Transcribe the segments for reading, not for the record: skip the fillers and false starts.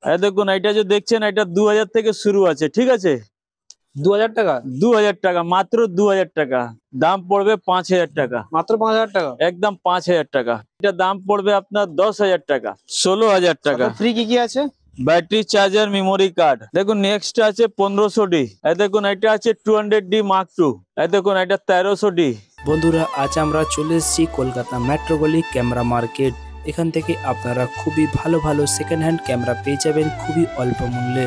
দেখুন এটা যে দেখছেন এটা 2000 থেকে শুরু আছে, ঠিক আছে? 2000 টাকা? 2000 টাকা, মাত্র 2000 টাকা। দাম পড়বে 5000 টাকা, মাত্র 5000 টাকা? একদম 5000 টাকা। এটা দাম পড়বে আপনার 10000 টাকা, 16000 টাকা। ফ্রি কি আছে? Battery charger, memory card. দেখুন নেক্সট আছে 1500D। দেখুন এটা আছে 200D Mark II। দেখুন এটা 1300D। বন্ধুরা, আজ আমরা চলে এসেছি কলকাতা মেট্রো গলি ক্যামেরা মার্কেট। এখান থেকে আপনারা খুবই ভালো ভালো সেকেন্ড হ্যান্ড ক্যামেরা পেয়ে যাবেন খুবই অল্প মূল্যে।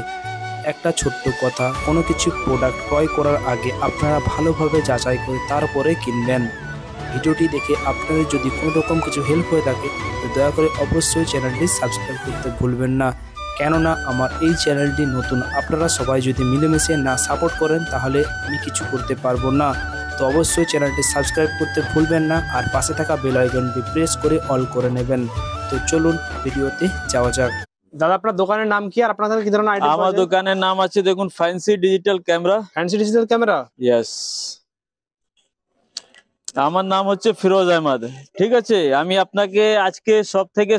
একটা ছোট্ট কথা, কোনো কিছু প্রোডাক্ট ক্রয় করার আগে আপনারা ভালোভাবে যাচাই করে তারপরে কিনবেন। ভিডিওটি দেখে আপনাদের যদি কোনো রকম কিছু হেল্প হয়ে থাকে তো দয়া করে অবশ্যই চ্যানেলটি সাবস্ক্রাইব করতে ভুলবেন না, কেননা আমার এই চ্যানেলটি নতুন। আপনারা সবাই যদি মিলেমিশে না সাপোর্ট করেন তাহলে আমি কিছু করতে পারবো না। তো অবশ্যই চ্যানেলটি সাবস্ক্রাইব করতে ভুলবেন না, আর পাশে থাকা বেল আইকনটি প্রেস করে অল করে নেবেন। তো চলুন ভিডিওতে যাওয়া যাক। দাদা আপনার দোকানের নাম কি আর আপনাদের কি ধরনের আইটেম? আমার দোকানের নাম আছে দেখুন fancy digital camera. Fancy digital camera? Yes, আমার নাম হচ্ছে ফিরোজ আহমদ, ঠিক আছে? আমি আপনাকে আজকে সব থেকে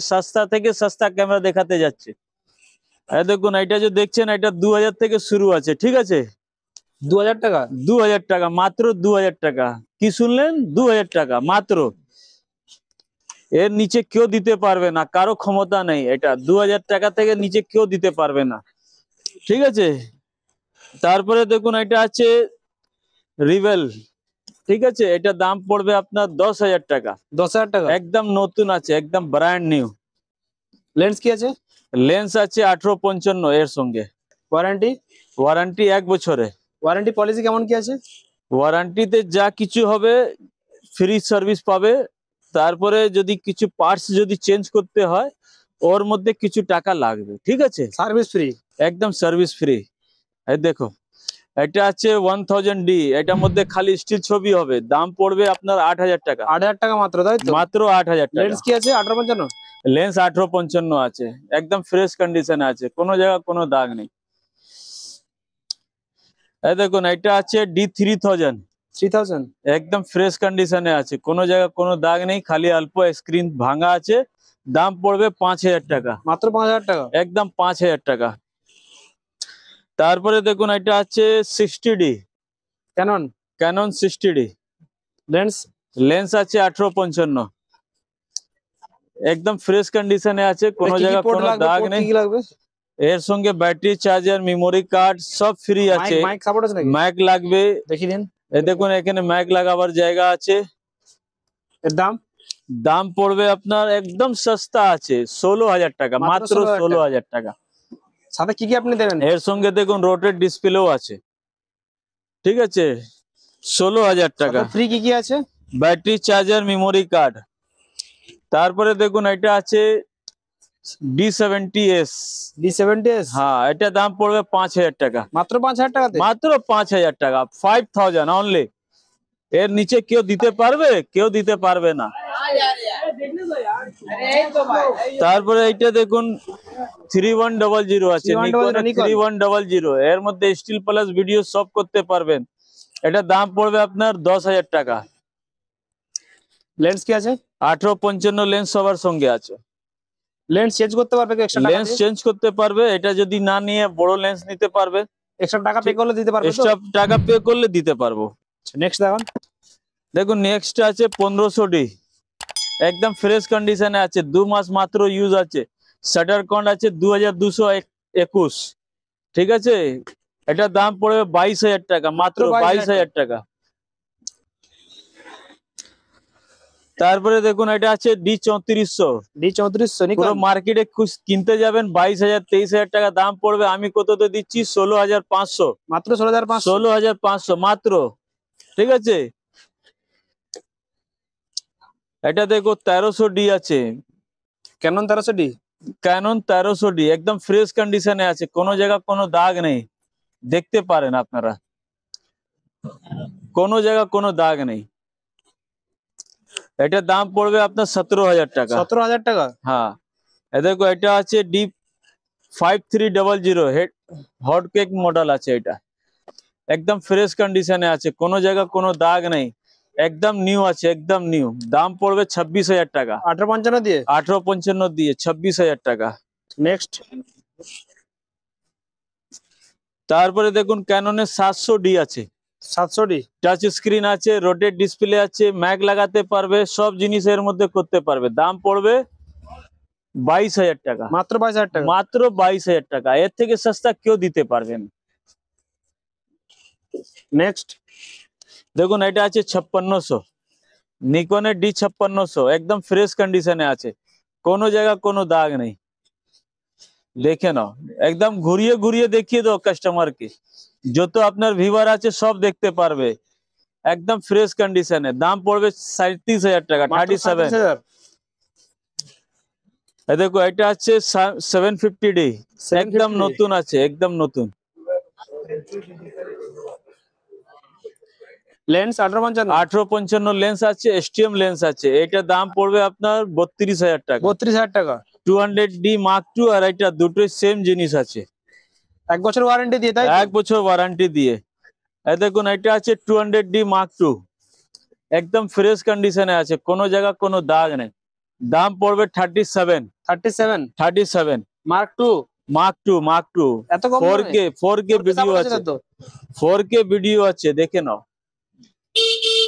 সস্তা ক্যামেরা দেখাতে যাচ্ছি। দেখুন এটা যে দেখছেন এটা 2000 থেকে শুরু আছে, ঠিক আছে? 2000 টাকা? 2000 টাকা, মাত্র 2000 টাকা। কি শুনলেন? 2000 টাকা মাত্র। এর নিচে কেউ দিতে পারবে না, কারো ক্ষমতা নেই। এটা 2000 টাকা থেকে নিচে কেউ দিতে পারবে না, ঠিক আছে? তারপরে দেখুন এটা আছে রিভেল, ঠিক আছে? এটা দাম পড়বে আপনার 10000 টাকা। 10000 টাকা? একদম নতুন আছে, একদম ব্র্যান্ড নিউ। লেন্স কি আছে? লেন্স আছে 1855 এর সঙ্গে। ওয়ারেন্টি? ওয়ারেন্টি 1 বছরে। ওয়ারেন্টি পলিসি কেমন কি আছে? ওয়ারেন্টিতে যা কিছু হবে ফ্রি সার্ভিস পাবে। তারপরে যদি কিছু পার্টস যদি চেঞ্জ করতে হয় ওর মধ্যে কিছু টাকা লাগবে, ঠিক আছে? Service free? একদম সার্ভিস ফ্রি। এই দেখো এটা আছে 1000D। এটার মধ্যে খালি স্টিল ছবি হবে। দাম পড়বে আপনার 8000 টাকা। 8000 টাকা মাত্র, তাই তো? মাত্র 8000 টাকা। লেন্স কি আছে? 1855? লেন্স 1855 আছে, একদম ফ্রেশ কন্ডিশনে আছে, কোনো জায়গা কোনো দাগ নেই। এই দেখুন এটা আছে D3000। 3000? একদম ফ্রেশ কন্ডিশনে আছে, কোনো জায়গা কোনো দাগ নেই, খালি অল্প স্ক্রিন ভাঙা আছে। দাম পড়বে 5000 টাকা, মাত্র 5000 টাকা? একদম 5000 টাকা। তারপরে দেখুন এটা আছে 60D Canon? Canon 60D। Lens? Lens আছে 1855, একদম ফ্রেশ কন্ডিশনে আছে, কোনো জায়গা কোনো দাগ নেই। কি লাগবে? এর সঙ্গে ব্যাটারি চার্জার, মেমোরি কার্ড সব ফ্রি আছে। মাইক সাপোর্ট আছে নাকি? মাইক লাগবে, দেখিয়ে দিন। এই দেখুন এখানে মাইক লাগাবার জায়গা আছে। এর দাম? দাম পড়বে আপনার একদম সস্তা আছে 16000 টাকা, মাত্র 16000 টাকা। সাথে কি কি আপনি দেবেন? এর সঙ্গে দেখুন রোটেট ডিসপ্লেও আছে, ঠিক আছে? 16000 টাকা। ফ্রি কি আছে? Battery charger, memory card. তারপরে দেখুন এটা আছে D70S। D70S? হ্যাঁ, এটা দাম পড়বে 5000 টাকা, মাত্র 5000 টাকাতে? মাত্র 5000 টাকা, 5000 অনলি। এর নিচে কেউ দিতে পারবে? কেউ দিতে পারবে না। তারপরে এইটা দেখুন 3100 আছে, নিকন 3100। এর মধ্যে স্টিল প্লাস ভিডিও সব করতে পারবেন। এটা দাম পড়বে আপনার 10000 টাকা। লেন্স কি আছে? 1855 লেন্স সবার সঙ্গে আছে। লেন্স চেঞ্জ করতে পারবে? লেন্স চেঞ্জ করতে পারবে, এটা যদি না নিয়ে বড় লেন্স নিতে পারবে। এক্সট্রা টাকা পে করলে দিতে পারবে? এক্সট্রা টাকা পে করলে দিতে পারবো। নেক্সট দেখুন। দেখুন নেক্সট আছে 1500D। একদম ফ্রেশ কন্ডিশনে আছে, 2 মাস মাত্র ইউজ আছে। শাটার কাউন্ট আছে 2221, ঠিক আছে? এটা দাম পড়বে 22000 টাকা, মাত্র 22000 টাকা। তারপরে দেখুন এটা আছে D3400। D3400 পুরো মার্কেটে কিনতে যাবেন 22000 23000 টাকা দাম পড়বে। আমি কততে দিচ্ছি? 16500, মাত্র 16500? 16500 মাত্র, ঠিক আছে? এটা দেখো 1300D আছে, ক্যানন 1300D। ক্যানন 1300D একদম ফ্রেশ কন্ডিশনে আছে, কোনো জায়গা কোনো দাগ নেই, দেখতে পারেন আপনারা, কোনো জায়গা কোনো দাগ নেই। এটার দাম পড়বে আপনার 17000 টাকা। 17000 টাকা? হ্যাঁ। দেখো এটা আছে D5300 head hot cake model আছে। এটা একদম ফ্রেশ কন্ডিশনে আছে, কোনো জায়গা কোনো দাগ নেই, একদম নিউ আছে, একদম নিউ। দাম পড়বে 26000 টাকা। 1855 দিয়ে? 1855 দিয়ে 26000 টাকা। নেক্সট তারপরে দেখুন ক্যাননের 700D আছে, 700D। টাচ স্ক্রিন আছে, রোটেট ডিসপ্লে আছে, ম্যাগ লাগাতে পারবে, সব জিনিস এর মধ্যে করতে পারবে। দাম পড়বে 22,000 টাকা, মাত্র 22,000 টাকা। মাত্র 22,000 টাকা। এর থেকে সস্তা কেউ দিতে পারবেন। নেক্সট দেখুন এটা আছে 5600, নিকনের D5600, একদম ফ্রেশ কন্ডিশনে আছে, কোনো জায়গা কোনো দাগ নেই। দেখে নাও, একদম ঘুরিয়ে ঘুরিয়ে দেখিয়ে দাও কাস্টমারকে, যত আপনার ভিউয়ার আছে সব দেখতে পারবে, একদম ফ্রেশ কন্ডিশনে। দাম পড়বে 37,000 টাকা, 37। 37,000। দেখো এটা আছে 750D, একদম নতুন আছে, একদম নতুন। লেন্স 1855। 1855 লেন্স আছে, STM লেন্স আছে। এটা দাম পড়বে আপনার 32,000 টাকা, 32,000 টাকা। 200D Mark II, আর এটা দুটোই সেম জিনিস আছে, 1 বছর ওয়ারেন্টি দিয়ে, তাই 1 বছর ওয়ারেন্টি দিয়ে। এই দেখুন এটা আছে 200D Mark II, একদম ফ্রেশ কন্ডিশনে আছে, কোনো জায়গা কোনো দাগ নেই। দাম পড়বে 37। 37 মার্ক 2। Mark II এত কম 4K ভিডিও আছে, 4K ভিডিও আছে, দেখে নাও।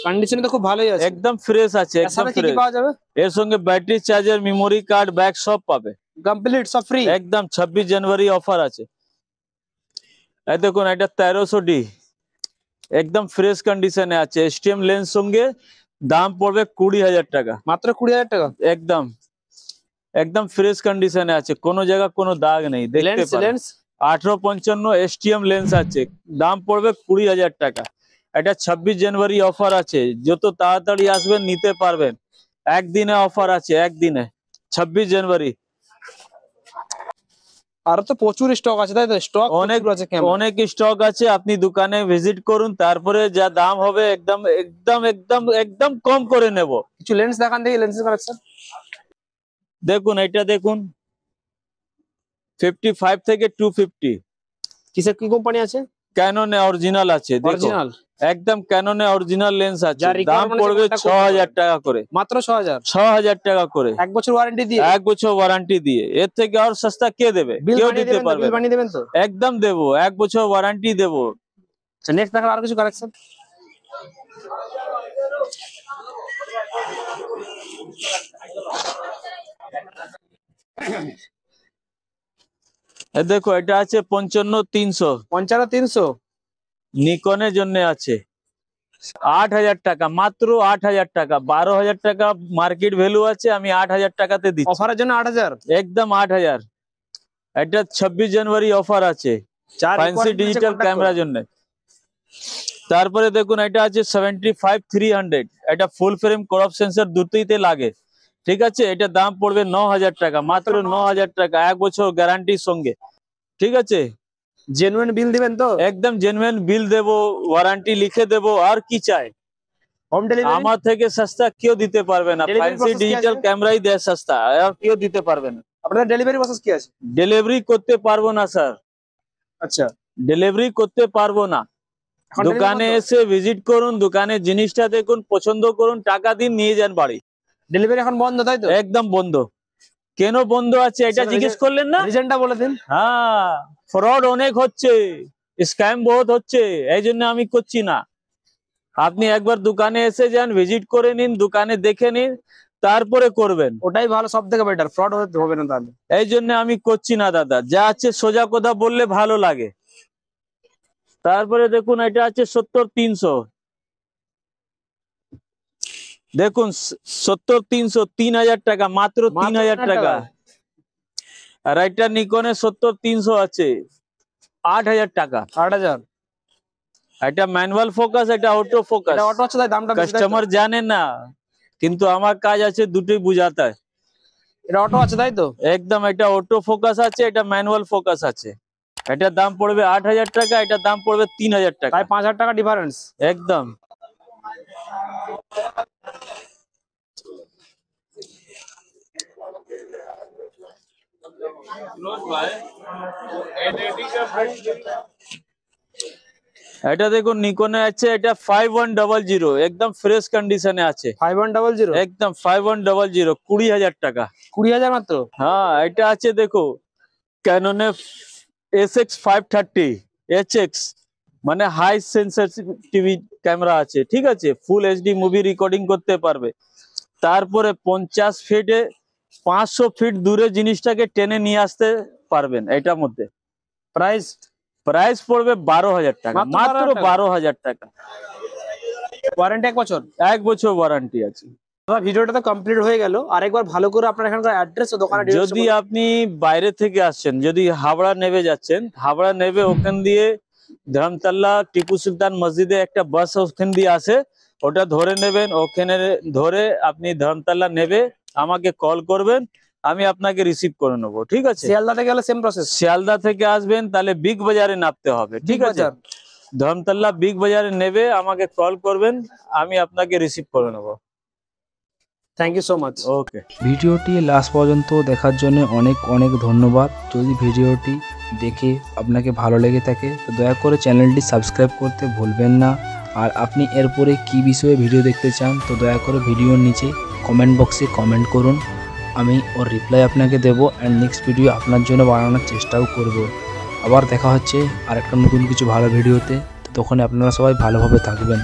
কন্ডিশন তো খুব ভালোই আছে, একদম ফ্রেশ আছে, একদম কি কি ফ্রেশ। পাওয়া যাবে? এর সঙ্গে battery charger, memory card, bag সব পাবে, কমপ্লিট সব ফ্রি। একদম 26 জানুয়ারি অফার আছে। এই দেখুন এটা 1300D, একদম ফ্রেশ কন্ডিশনে আছে, STM লেন্স সঙ্গে। দাম পড়বে 20,000 টাকা, মাত্র 20,000 টাকা। একদম একদম ফ্রেশ কন্ডিশনে আছে, কোনো জায়গা কোনো দাগ নেই, দেখতে পারেন। লেন্স 1855 STM লেন্স আছে, দাম পড়বে 20,000 টাকা। এটা 26 জানুয়ারি অফার আছে, যত তাড়াতাড়ি আসবেন নিতে পারবেন। একদিনে অফার আছে, একদিনে, 26 জানুয়ারি। আর তো প্রচুর স্টক আছে, তাই তো? স্টক অনেক আছে, কেমন অনেক স্টক আছে, আপনি দোকানে ভিজিট করুন, তারপরে যা দাম হবে একদম একদম একদম একদম কম করে নেব। কিছু লেন্স দেখান, দেখি লেন্সের কালেকশন। দেখুন এটা দেখুন, 55 থেকে 250, কিসের কি কোম্পানি আছে? ক্যাননে অরিজিনাল আছে, দেখো অরিজিনাল, একদম ক্যাননে অরিজিনাল লেন্স আছে। যার দাম requirement পড়বে আছে কোনটা 6,000 টাকা করে, মাত্র 6,000। 6,000 টাকা করে, 1 বছর ওয়ারেন্টি দিয়ে, 1 বছর ওয়ারেন্টি দিয়ে। এর থেকে আর সস্তা কে দেবে? বিল কেউ বানিয়ে দিতে দেবেন তো? পারবে বিল না। বানিয়ে দেবেন তো? একদম দেবো, 1 বছর ওয়ারেন্টি দেবো। আচ্ছা নেক্সট দেখার আর কিছু কালেকশন। দেখো এটা আছে 55-300, 55-300 নিকনের জন্য আছে। 8,000 টাকা, মাত্র 8,000 টাকা। 12,000 টাকা মার্কেট ভ্যালু আছে, আমি 8,000 টাকাতে দিচ্ছি, অফারের জন্য 8,000। একদম 8,000। এটা 26 জানুয়ারি অফার আছে, যার ফ্যান্সি requirement আছে ডিজিটাল contact ক্যামেরার করুন। জন্য। তারপরে দেখুন এটা আছে 75-300, এটা ফুল ফ্রেম ক্রপ সেন্সর দুটোইতে লাগে, ঠিক আছে। এটা দাম পড়বে 9,000 টাকা, মাত্র 9,000 টাকা, 1 বছর গ্যারান্টির সঙ্গে, ঠিক আছে। জেনুইন বিল দিবেন তো? একদম জেনুইন বিল দেবো, ওয়ারেন্টি লিখে দেবো, আর কি চাই? Home delivery? আমার থেকে সস্তা কেউ দিতে পারবে না, Delivery ফ্যান্সি process কি ডিজিটাল আছে? ক্যামেরাই দেয় সস্তা, আর কেউ দিতে পারবে না। আপনাদের ডেলিভারি প্রসেস কি আছে? ডেলিভারি করতে পারবো না স্যার, আচ্ছা, ডেলিভারি করতে পারবো না। এখন দোকানে এসে ভিজিট করুন, দোকানে জিনিসটা দেখুন, পছন্দ করুন, টাকা দিন, নিয়ে যান বাড়ি। ডেলিভারি এখন বন্ধ, তাই তো? একদম বন্ধ। কেন বন্ধ আছে এটা স্যার, জিজ্ঞেস করলেন না? রিজনটা বলে দিন। হ্যাঁ, ফ্রড অনেক হচ্ছে, স্ক্যাম বহুত হচ্ছে, এই জন্য আমি করছি না। আপনি একবার দোকানে এসে যান, ভিজিট করে নিন, দোকানে দেখে নিন, তারপরে করবেন। ওটাই ভালো, সব থেকে বেটার, ফ্রড হবে না তাহলে। এই জন্য আমি করছি না দাদা, যা আছে সোজা কথা বললে ভালো লাগে। তারপরে দেখুন এটা আছে 70-300, দেখুন 70-300, 3,000 টাকা, মাত্র 3,000 টাকা। আর এটা নিকনে 70-300 আছে, 8,000 টাকা। 8,000। এটা ম্যানুয়াল ফোকাস, এটা অটো ফোকাস। এটা অটো আছে, তাই দামটা বেশি, তাই তো? কাস্টমার জানে না, কিন্তু আমার কাজ আছে দুটোই বুঝাতে হয়। এটা অটো আছে, তাই তো? একদম, এটা অটো ফোকাস আছে, এটা ম্যানুয়াল ফোকাস আছে। এটার দাম পড়বে 8,000 টাকা, এটার দাম পড়বে 3,000 টাকা, তাই 5,000 টাকা ডিফারেন্স। একদম। এটা দেখুন নিকনে আছে, এটা 5100, একদম ফ্রেশ কন্ডিশনে আছে, 5100? একদম 5100, 20,000 টাকা। 20,000 মাত্র? হ্যাঁ, এটা আছে দেখো ক্যাননে SX530 HX মানে হাই সেন্সিটিভ ক্যামেরা আছে, ঠিক আছে, ফুল এইচডি মুভি রেকর্ডিং করতে পারবে। তারপরে 50 ফিটে 500 ফিট দূরে জিনিসটাকে টেনে নিয়ে আসতে পারবেন। এটার মধ্যে প্রাইস প্রাইস পড়বে 12,000 টাকা, মাত্র মাত্র 12,000 টাকা। ওয়ারেন্টি 1 বছর? 1 বছর ওয়ারেন্টি আছে। দাদা ভিডিওটা তো কমপ্লিট হয়ে গেল, আরেকবার ভালো করে আপনার এখানকার অ্যাড্রেস ও দোকানের details যদি বলুন। আপনি বাইরে থেকে আসছেন, যদি হাবড়া নেবে যাচ্ছেন, হাবড়া নেবে ওখান দিয়ে ধর্মতলা টিপু সুলতান মসজিদে একটা বাস ওখান দিয়ে আসে, ওটা ধরে নেবেন। ওখানে ধরে আপনি ধর্মতলা নেবে, আমাকে কল করবেন, আমি আপনাকে রিসিভ করে নেবো, ঠিক আছে। শিয়ালদা থেকে গেলে সেম প্রসেস? শিয়ালদা থেকে আসবেন তাহলে বিগ বাজারে নামতে হবে, ঠিক আছে। ধর্মতলা বিগ বাজারে নেবে, আমাকে কল করবেন, আমি আপনাকে রিসিভ করে নেবো। Thank you so much. Okay. ভিডিওটি লাস্ট পর্যন্ত দেখার জন্য অনেক অনেক ধন্যবাদ। যদি ভিডিওটি দেখে আপনাকে ভালো লেগে থাকে তো দয়া করে চ্যানেলটি সাবস্ক্রাইব করতে ভুলবেন না। আর আপনি এরপরে কি বিষয়ে ভিডিও দেখতে চান তো দয়া করে ভিডিওর নিচে কমেন্ট বক্সে কমেন্ট করুন, আমি ওর রিপ্লাই আপনাকে দেবো অ্যান্ড নেক্সট ভিডিও আপনার জন্য বানানোর চেষ্টাও করব। আবার দেখা হচ্ছে আরেকটা নতুন কিছু ভালো ভিডিওতে, ততক্ষণে আপনারা সবাই ভালোভাবে থাকবেন।